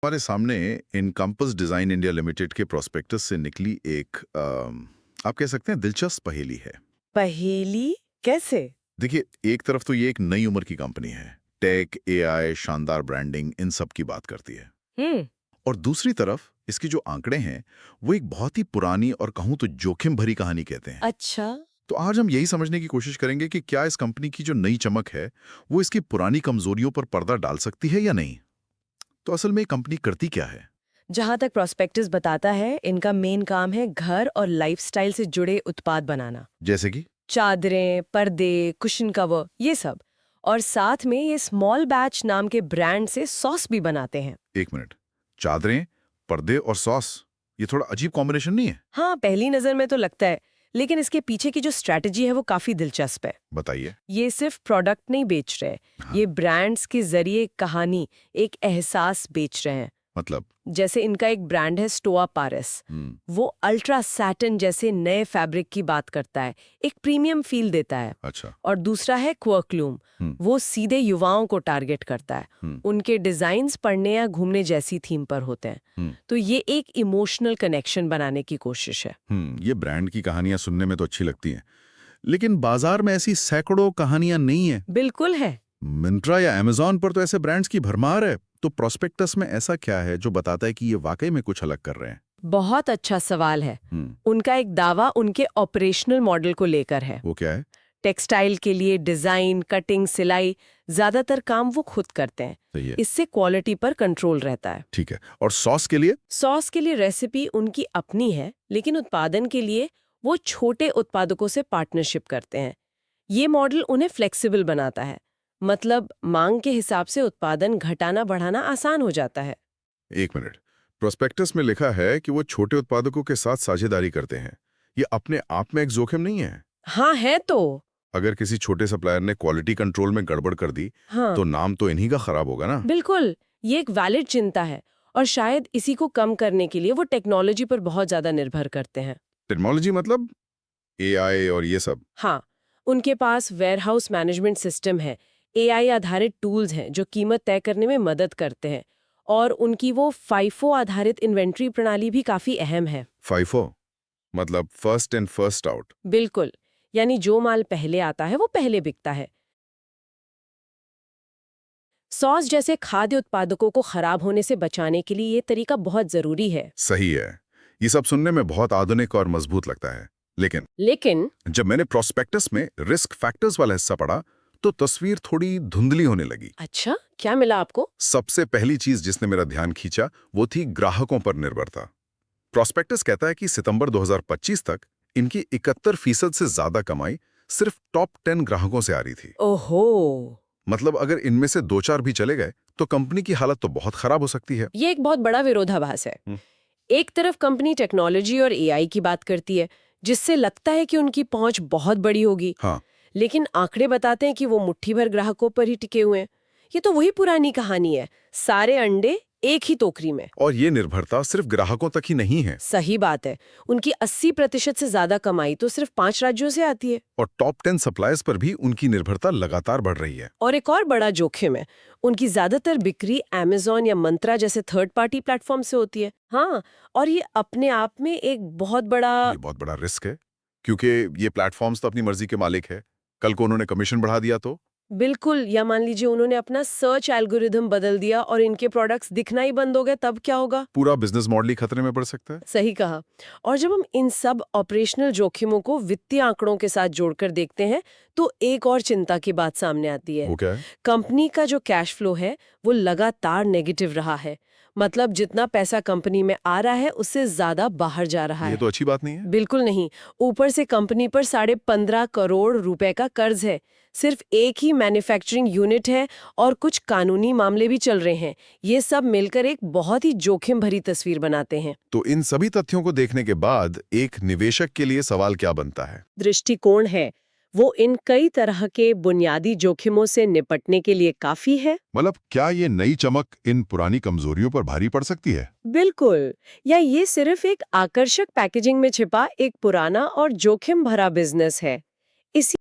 हमारे सामने encompass design India limited के प्रोस्पेक्टस से निकली एक आप कह सकते हैं दिलचस्प पहेली है। पहेली? कैसे? देखिए, एक तरफ तो ये एक नई उम्र की कंपनी है, टेक, एआई, शानदार ब्रांडिंग, इन सब की बात करती है। हम्म। और दूसरी तरफ इसके जो आंकड़े हैं वो एक बहुत ही पुरानी और कहूँ तो जोखिम भरी कहानी कहते हैं। अच्छा। तो आज हम यही समझने की कोशिश करेंगे कि क्या इस कंपनी की जो नई चमक है वो इसकी पुरानी कमजोरियों पर पर्दा डाल सकती है या नहीं। तो असल में ये कंपनी करती क्या है। जहां तक प्रोस्पेक्टस बताता है, इनका मेन काम है घर और लाइफस्टाइल से जुड़े उत्पाद बनाना। जैसे कि चादरें, पर्दे, कुशन कवर, ये सब। और साथ में ये स्मॉल बैच नाम के ब्रांड से सॉस भी बनाते हैं। एक मिनट, चादरें, पर्दे और सॉस, ये थोड़ा अजीब कॉम्बिनेशन नहीं है। हाँ, पहली नजर में तो लगता है, लेकिन इसके पीछे की जो स्ट्रैटेजी है वो काफी दिलचस्प है। बताइए। ये सिर्फ प्रोडक्ट नहीं बेच रहे, हाँ। ये ब्रांड्स के जरिए कहानी, एक एहसास बेच रहे हैं। मतलब जैसे इनका एक ब्रांड है स्टोआ पारस। वो अल्ट्रा सैटिन जैसे नए फैब्रिक की बात करता है, एक प्रीमियम फील देता है। अच्छा। और दूसरा है क्वर्कलूम। वो सीधे युवाओं को टारगेट करता है। उनके डिजाइन्स पढ़ने या घूमने जैसी थीम पर होते हैं। तो ये एक इमोशनल कनेक्शन बनाने की कोशिश है। ये ब्रांड की कहानियां सुनने में तो अच्छी लगती हैं, लेकिन बाजार में ऐसी सैकड़ों कहानियां नहीं है। बिल्कुल है। मिंत्रा या अमेजॉन पर तो ऐसे ब्रांड्स की भरमार है। तो प्रोस्पेक्टस में ऐसा क्या है जो बताता है कि ये वाकई में कुछ अलग कर रहे हैं। बहुत अच्छा सवाल है। उनका एक दावा उनके ऑपरेशनल मॉडल को लेकर है। वो क्या है। टेक्सटाइल के लिए डिजाइन, कटिंग, सिलाई, ज्यादातर काम वो खुद करते हैं। सही है। इससे क्वालिटी पर कंट्रोल रहता है। ठीक है। और सॉस के लिए। सॉस के लिए रेसिपी उनकी अपनी है, लेकिन उत्पादन के लिए वो छोटे उत्पादकों से पार्टनरशिप करते हैं। ये मॉडल उन्हें फ्लेक्सिबल बनाता है, मतलब मांग के हिसाब से उत्पादन घटाना बढ़ाना आसान हो जाता है। एक मिनट, प्रोस्पेक्टस में लिखा है कि वो छोटे उत्पादकों के साथ साझेदारी करते हैं। ये अपने आप में एक जोखिम नहीं है। हाँ है तो। अगर किसी छोटे सप्लायर ने क्वालिटी कंट्रोल में गड़बड़ कर दी, हाँ तो नाम तो इन्हीं का खराब होगा ना। बिल्कुल, ये एक वैलिड चिंता है। और शायद इसी को कम करने के लिए वो टेक्नोलॉजी पर बहुत ज्यादा निर्भर करते हैं। टेक्नोलॉजी मतलब एआई और ये सब। हाँ, उनके पास वेयरहाउस मैनेजमेंट सिस्टम है, एआई आधारित टूल्स हैं जो कीमत तय करने में मदद करते हैं। और उनकी वो फाइफो आधारित इन्वेंट्री प्रणाली भी काफी अहम है। फाइफो मतलब फर्स्ट इन फर्स्ट आउट। बिल्कुल, यानी जो माल पहले आता है वो पहले बिकता है। सॉस जैसे खाद्य उत्पादकों को खराब होने से बचाने के लिए ये तरीका बहुत जरूरी है। सही है। ये सब सुनने में बहुत आधुनिक और मजबूत लगता है, लेकिन जब मैंने प्रोस्पेक्टस में रिस्क फैक्टर्स वाला हिस्सा पढ़ा तो तस्वीर थोड़ी धुंधली होने लगी। अच्छा, क्या मिला आपको? सबसे पहली चीज जिसने मेरा ध्यान खींचा वो थी ग्राहकों पर निर्भरता। प्रोस्पेक्टस कहता है कि सितंबर 2025 तक इनकी 71% से ज्यादा कमाई सिर्फ टॉप 10 ग्राहकों से आ रही थी। ओहो, मतलब अगर इनमें से 2-4 भी चले गए तो कंपनी की हालत तो बहुत खराब हो सकती है। ये एक बहुत बड़ा विरोधाभास है। एक तरफ कंपनी टेक्नोलॉजी और एआई की बात करती है, जिससे लगता है कि उनकी पहुंच बहुत बड़ी होगी। हाँ। लेकिन आंकड़े बताते हैं कि वो मुट्ठी भर ग्राहकों पर ही टिके हुए हैं। ये तो वही पुरानी कहानी है, सारे अंडे एक ही टोकरी में। और ये निर्भरता सिर्फ ग्राहकों तक ही नहीं है। सही बात है। उनकी 80% से ज्यादा कमाई तो सिर्फ 5 राज्यों से आती है। और टॉप 10 सप्लायर्स पर भी उनकी निर्भरता लगातार बढ़ रही है। और एक और बड़ा जोखिम है, उनकी ज्यादातर बिक्री अमेज़न या मंत्रा जैसे थर्ड पार्टी प्लेटफॉर्म से होती है। हाँ, और ये अपने आप में एक बहुत बड़ा रिस्क है, क्योंकि ये प्लेटफॉर्म्स तो अपनी मर्जी के मालिक है। कल को उन्होंने कमीशन बढ़ा दिया तो। बिल्कुल, या मान लीजिए उन्होंने अपना सर्च एल्गोरिदम बदल दिया और इनके प्रोडक्ट्स दिखना ही बंद हो गए, तब क्या होगा? पूरा बिजनेस मॉडल ही खतरे में पड़ सकता है। सही कहा। और जब हम इन सब ऑपरेशनल जोखिमों को वित्तीय आंकड़ों के साथ जोड़कर देखते हैं, तो एक और चिंता की बात सामने आती है। वो क्या है? कंपनी का जो कैश फ्लो है वो लगातार नेगेटिव रहा है। मतलब जितना पैसा कंपनी में आ रहा है उससे ज्यादा बाहर जा रहा ये है। तो अच्छी बात नहीं है। बिल्कुल नहीं। ऊपर से कंपनी पर 15.5 करोड़ रुपए का कर्ज है। सिर्फ एक ही मैन्युफैक्चरिंग यूनिट है और कुछ कानूनी मामले भी चल रहे हैं। ये सब मिलकर एक बहुत ही जोखिम भरी तस्वीर बनाते हैं। तो इन सभी तथ्यों को देखने के बाद एक निवेशक के लिए सवाल क्या बनता है? दृष्टिकोण है, वो इन कई तरह के बुनियादी जोखिमों से निपटने के लिए काफी है। मतलब क्या ये नई चमक इन पुरानी कमजोरियों पर भारी पड़ सकती है? बिल्कुल। या ये सिर्फ एक आकर्षक पैकेजिंग में छिपा एक पुराना और जोखिम भरा बिजनेस है। इसी